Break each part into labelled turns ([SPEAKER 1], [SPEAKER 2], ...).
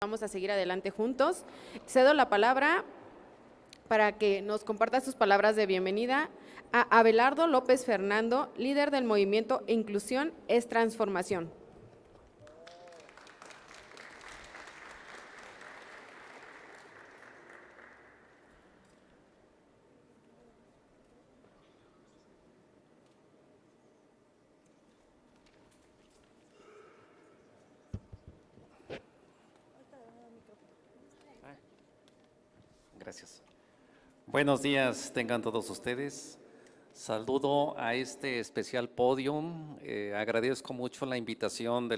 [SPEAKER 1] Vamos a seguir adelante juntos. Cedo la palabra para que nos comparta sus palabras de bienvenida a Abelardo López Fernando, líder del movimiento Inclusión es Transformación.
[SPEAKER 2] Gracias. Buenos días tengan todos ustedes. Saludo a este especial podium. Agradezco mucho la invitación de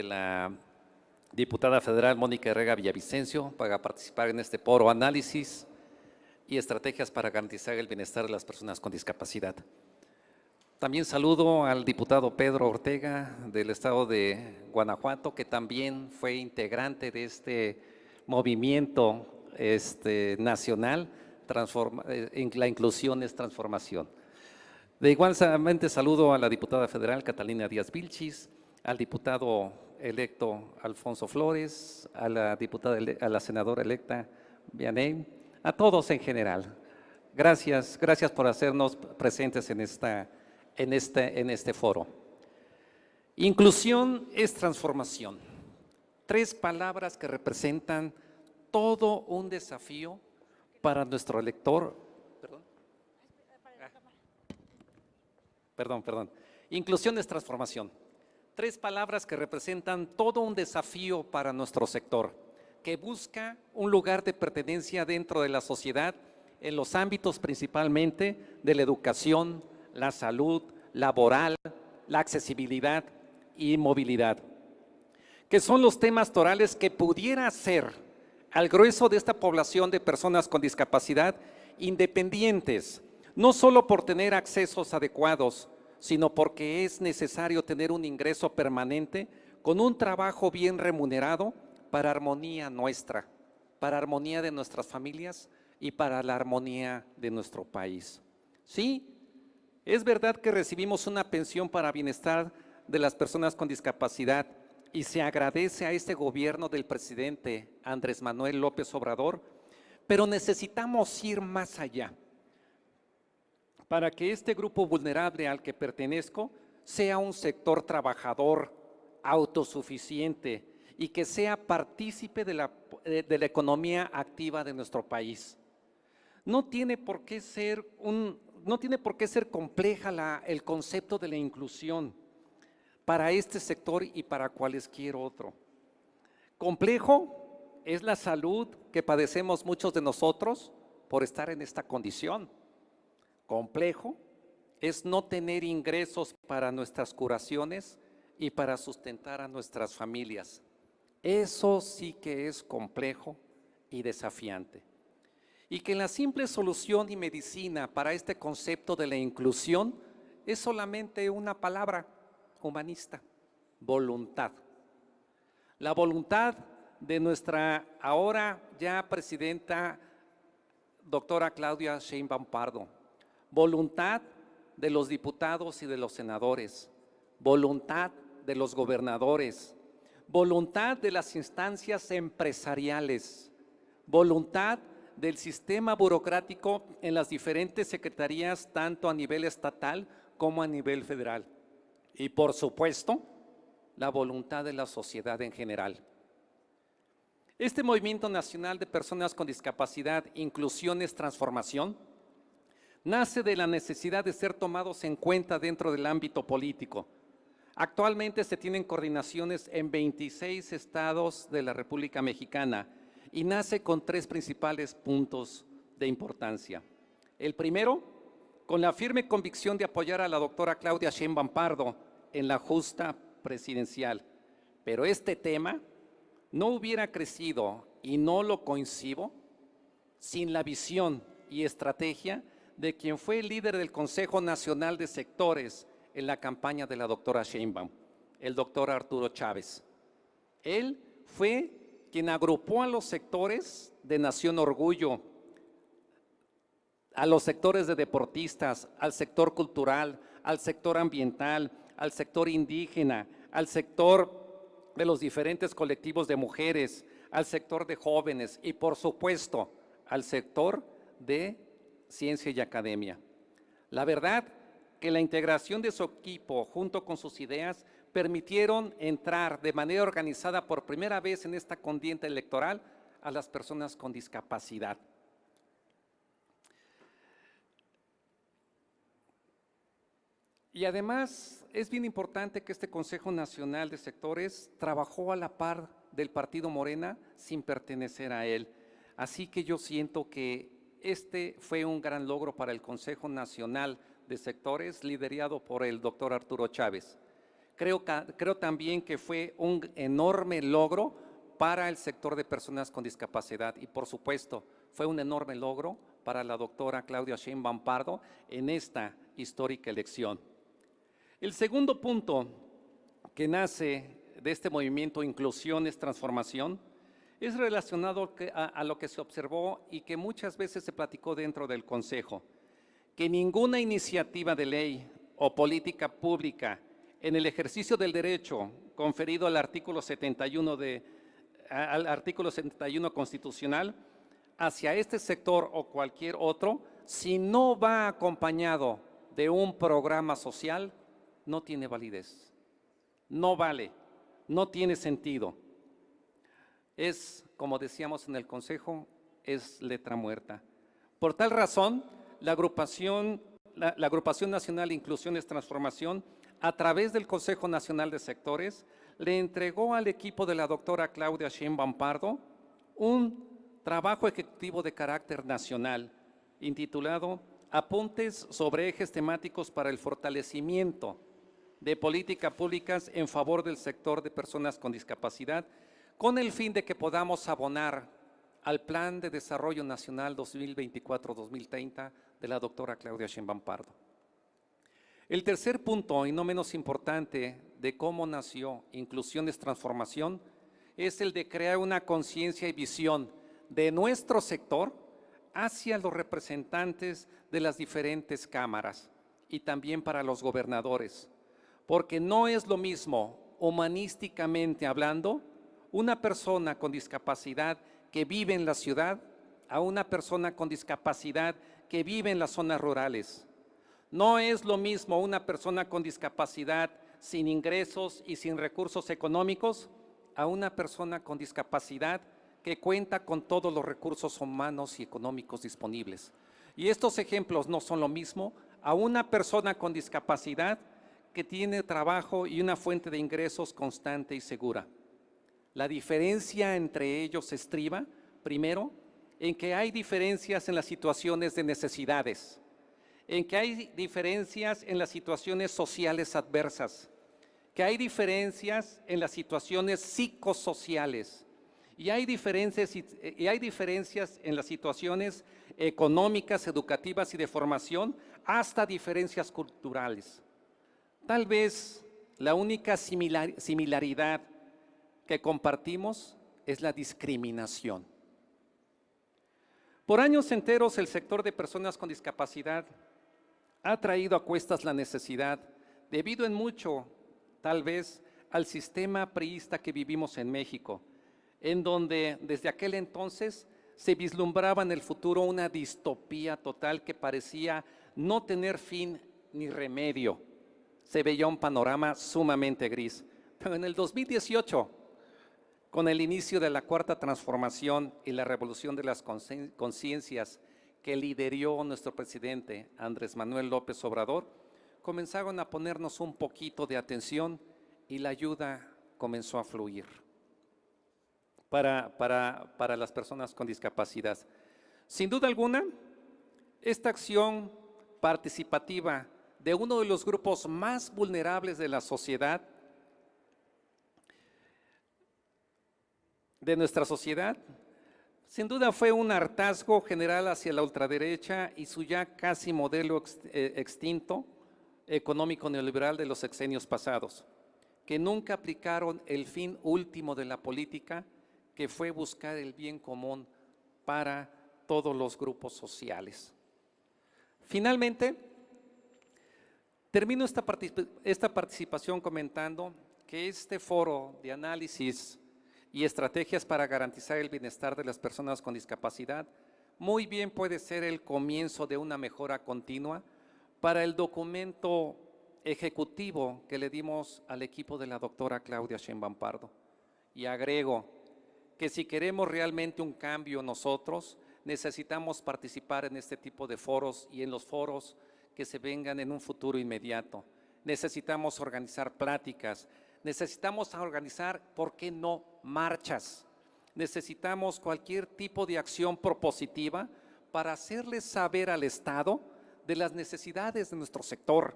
[SPEAKER 2] la diputada federal Mónica Herrera Villavicencio para participar en este foro Análisis y Estrategias para garantizar el bienestar de las personas con discapacidad. También saludo al diputado Pedro Ortega del estado de Guanajuato, que también fue integrante de este movimiento nacional, la inclusión es transformación. De igualmente saludo a la diputada federal Catalina Díaz Vilchis, al diputado electo Alfonso Flores, a la senadora electa Vianey, a todos en general. Gracias por hacernos presentes en este foro. Inclusión es transformación. 3 palabras que representan todo un desafío para nuestro elector. Perdón. Inclusión es transformación. 3 palabras que representan todo un desafío para nuestro sector, que busca un lugar de pertenencia dentro de la sociedad en los ámbitos principalmente de la educación, la salud, laboral, la accesibilidad y movilidad, que son los temas torales que pudiera ser al grueso de esta población de personas con discapacidad independientes, no solo por tener accesos adecuados, sino porque es necesario tener un ingreso permanente con un trabajo bien remunerado para armonía nuestra, para armonía de nuestras familias y para la armonía de nuestro país. Sí, es verdad que recibimos una pensión para bienestar de las personas con discapacidad y se agradece a este gobierno del presidente Andrés Manuel López Obrador, pero necesitamos ir más allá para que este grupo vulnerable al que pertenezco sea un sector trabajador, autosuficiente y que sea partícipe de la economía activa de nuestro país. No tiene por qué ser compleja el concepto de la inclusión para este sector y para cualquier otro. Complejo es la salud que padecemos muchos de nosotros por estar en esta condición. Complejo es no tener ingresos para nuestras curaciones y para sustentar a nuestras familias. Eso sí que es complejo y desafiante. Y que la simple solución y medicina para este concepto de la inclusión es solamente una palabra humanista: voluntad. La voluntad de nuestra ahora ya presidenta, doctora Claudia Sheinbaum Pardo, voluntad de los diputados y de los senadores, voluntad de los gobernadores, voluntad de las instancias empresariales, voluntad del sistema burocrático en las diferentes secretarías, tanto a nivel estatal como a nivel federal. Y por supuesto, la voluntad de la sociedad en general. Este Movimiento Nacional de Personas con Discapacidad, Inclusión es Transformación, nace de la necesidad de ser tomados en cuenta dentro del ámbito político. Actualmente se tienen coordinaciones en 26 estados de la República Mexicana y nace con 3 principales puntos de importancia. El primero, con la firme convicción de apoyar a la doctora Claudia Sheinbaum Pardo en la justa presidencial. Pero este tema no hubiera crecido, y no lo coincido, sin la visión y estrategia de quien fue el líder del Consejo Nacional de Sectores en la campaña de la doctora Sheinbaum, el doctor Arturo Chávez. Él fue quien agrupó a los sectores de Nación Orgullo, a los sectores de deportistas, al sector cultural, al sector ambiental, al sector indígena, al sector de los diferentes colectivos de mujeres, al sector de jóvenes y por supuesto al sector de ciencia y academia. La verdad que la integración de su equipo junto con sus ideas permitieron entrar de manera organizada por primera vez en esta contienda electoral a las personas con discapacidad. Y además es bien importante que este Consejo Nacional de Sectores trabajó a la par del Partido Morena sin pertenecer a él. Así que yo siento que este fue un gran logro para el Consejo Nacional de Sectores liderado por el doctor Arturo Chávez. Creo también que fue un enorme logro para el sector de personas con discapacidad y por supuesto fue un enorme logro para la doctora Claudia Sheinbaum Pardo en esta histórica elección. El segundo punto que nace de este movimiento Inclusión es Transformación es relacionado a lo que se observó y que muchas veces se platicó dentro del Consejo, que ninguna iniciativa de ley o política pública en el ejercicio del derecho conferido al artículo 71 constitucional hacia este sector o cualquier otro, si no va acompañado de un programa social, no tiene validez, no vale, no tiene sentido. Es, como decíamos en el Consejo, es letra muerta. Por tal razón, la Agrupación Nacional de Inclusión es Transformación, a través del Consejo Nacional de Sectores, le entregó al equipo de la doctora Claudia Sheinbaum Pardo un trabajo ejecutivo de carácter nacional, intitulado Apuntes sobre ejes temáticos para el fortalecimiento de políticas públicas en favor del sector de personas con discapacidad, con el fin de que podamos abonar al Plan de Desarrollo Nacional 2024-2030 de la doctora Claudia Sheinbaum Pardo. El tercer punto, y no menos importante, de cómo nació Inclusión es Transformación, es el de crear una conciencia y visión de nuestro sector hacia los representantes de las diferentes cámaras y también para los gobernadores, porque no es lo mismo, humanísticamente hablando, una persona con discapacidad que vive en la ciudad a una persona con discapacidad que vive en las zonas rurales. No es lo mismo una persona con discapacidad sin ingresos y sin recursos económicos a una persona con discapacidad que cuenta con todos los recursos humanos y económicos disponibles. Y estos ejemplos no son lo mismo a una persona con discapacidad que tiene trabajo y una fuente de ingresos constante y segura. La diferencia entre ellos estriba, primero, en que hay diferencias en las situaciones de necesidades, en que hay diferencias en las situaciones sociales adversas, que hay diferencias en las situaciones psicosociales y hay diferencias en las situaciones económicas, educativas y de formación, hasta diferencias culturales. Tal vez la única similaridad que compartimos es la discriminación. Por años enteros el sector de personas con discapacidad ha traído a cuestas la necesidad, debido en mucho, tal vez, al sistema priista que vivimos en México, en donde desde aquel entonces se vislumbraba en el futuro una distopía total que parecía no tener fin ni remedio. Se veía un panorama sumamente gris. Pero en el 2018, con el inicio de la Cuarta Transformación y la revolución de las conciencias que lideró nuestro presidente Andrés Manuel López Obrador, comenzaron a ponernos un poquito de atención y la ayuda comenzó a fluir para las personas con discapacidad. Sin duda alguna, esta acción participativa de uno de los grupos más vulnerables de la sociedad, de nuestra sociedad, sin duda fue un hartazgo general hacia la ultraderecha y su ya casi modelo extinto económico neoliberal de los sexenios pasados, que nunca aplicaron el fin último de la política, que fue buscar el bien común para todos los grupos sociales. Finalmente, termino esta participación comentando que este foro de análisis y estrategias para garantizar el bienestar de las personas con discapacidad muy bien puede ser el comienzo de una mejora continua para el documento ejecutivo que le dimos al equipo de la doctora Claudia Sheinbaum Pardo. Y agrego que si queremos realmente un cambio nosotros, necesitamos participar en este tipo de foros y en los foros que se vengan en un futuro inmediato. Necesitamos organizar pláticas, necesitamos organizar, ¿por qué no?, marchas. Necesitamos cualquier tipo de acción propositiva para hacerles saber al Estado de las necesidades de nuestro sector.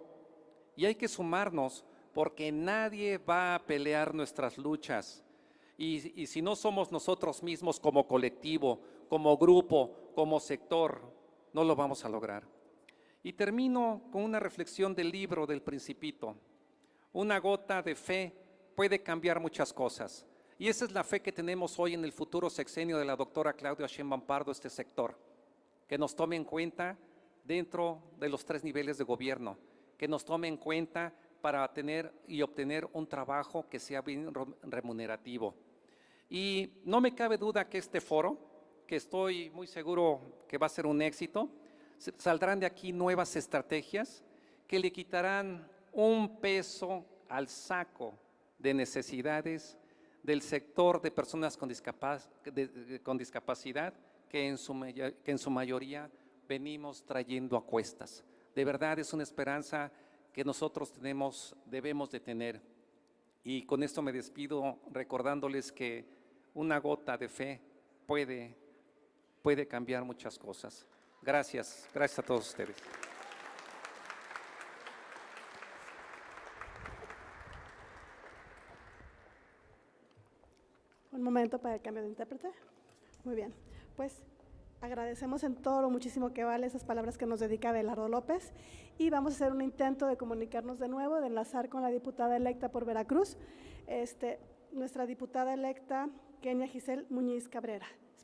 [SPEAKER 2] Y hay que sumarnos porque nadie va a pelear nuestras luchas. Y si no somos nosotros mismos como colectivo, como grupo, como sector, no lo vamos a lograr. Y termino con una reflexión del libro del Principito. Una gota de fe puede cambiar muchas cosas. Y esa es la fe que tenemos hoy en el futuro sexenio de la doctora Claudia Sheinbaum Pardo, este sector. Que nos tome en cuenta dentro de los 3 niveles de gobierno. Que nos tome en cuenta para tener y obtener un trabajo que sea bien remunerativo. Y no me cabe duda que este foro, que estoy muy seguro que va a ser un éxito, saldrán de aquí nuevas estrategias que le quitarán un peso al saco de necesidades del sector de personas con discapacidad que en su mayoría venimos trayendo a cuestas. De verdad es una esperanza que nosotros debemos de tener. Y con esto me despido recordándoles que una gota de fe puede cambiar muchas cosas. Gracias a todos ustedes.
[SPEAKER 3] Un momento para el cambio de intérprete. Muy bien, pues agradecemos en todo lo muchísimo que vale esas palabras que nos dedica Abelardo López y vamos a hacer un intento de comunicarnos de nuevo, de enlazar con la diputada electa por Veracruz, nuestra diputada electa Kenia Giselle Muñiz Cabrera.